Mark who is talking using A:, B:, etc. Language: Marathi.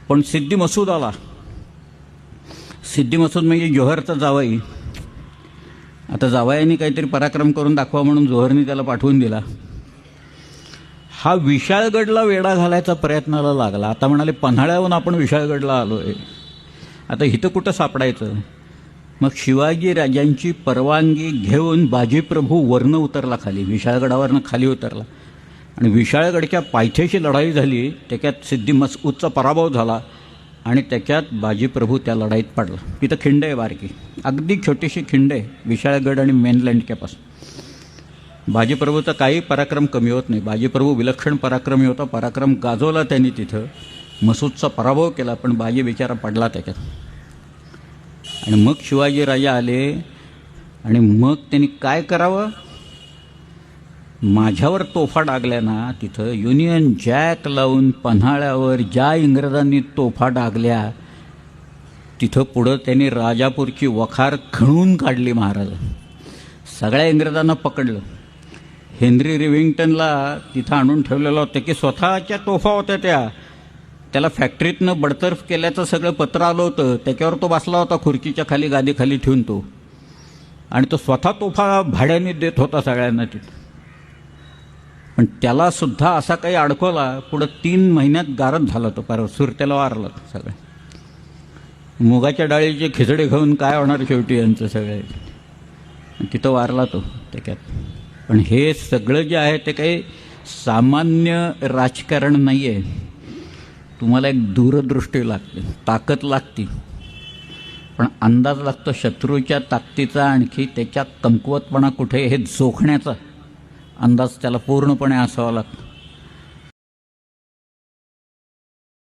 A: पण सिद्दी मसूद आला. सिद्दी मसूद म्हणजे जोहरचा जावई. आता जावयाने काहीतरी पराक्रम करून दाखवा म्हणून जोहरने त्याला पाठवून दिला. हा विशाळगडला वेढा घालायचा प्रयत्नाला लागला. आता म्हणाले पन्हाळ्याहून आपण विशाळगडला आलो आहे, आता इथं कुठं सापडायचं. मग शिवाजी राजांची परवानगी घेऊन बाजीप्रभू वरनं उतरला खाली, विशाळगडावरनं खाली उतरला आणि विशाळगडच्या पायथ्याशी लढाई झाली. त्याच्यात सिद्दी मसूदचा पराभव झाला आणि त्याच्यात बाजीप्रभू त्या लढाईत पडला. तिथं खिंड आहे बारकी, अगदी छोटीशी खिंड आहे विशाळगड आणि मेनलँडच्यापासून. बाजीप्रभूचा काही पराक्रम कमी होत नाही. बाजीप्रभू विलक्षण पराक्रमी होता, पराक्रम गाजवला त्यांनी तिथं. मसूदचा पराभव केला, पण बाजी बिचारा पडला त्याच्यात. आणि मग शिवाजीराजा आले आणि मग त्यांनी काय करावं, माझ्यावर तोफा डागल्या ना तिथं, युनियन जॅक लावून पन्हाळ्यावर ज्या इंग्रजांनी तोफा डागल्या तिथं पुढं त्यांनी राजापूरची वखार खणून काढली. महाराज सगळ्या इंग्रजांना पकडलं. हेनरी रिव्हिंग्टनला तिथं आणून ठेवलेलं होतं की स्वतःच्या तोफा होत्या त्याला फॅक्टरीतनं बडतर्फ केल्याचं सगळं पत्र आलं होतं. त्याच्यावर तो बसला होता खुर्चीच्या खाली, गादीखाली ठेवून तो, आणि तो स्वतः तोफा भाड्याने देत होता सगळ्यांना तिथं. पण त्याला सुद्धा असा काही अडकवला, पुढं 3 महिन्यात गारद झाला तो, पर सुरतेला वारला सगळं. मुगाच्या डाळीचे खिचडे खाऊन काय होणार शेवटी यांचं सगळे, तिथं वारला तो त्याच्यात. पण हे सगळं जे आहे ते काही सामान्य राजकारण नाही आहे. तुम्हाला एक दूरदृष्टी लागते, ताकद लागते, पण अंदाज लागतो शत्रूच्या ताकदीचा, आणखी त्याच्या कमकुवतपणा कुठे हे जोखण्याचा अंदाज त्याला पूर्णपणे असावा लागतो.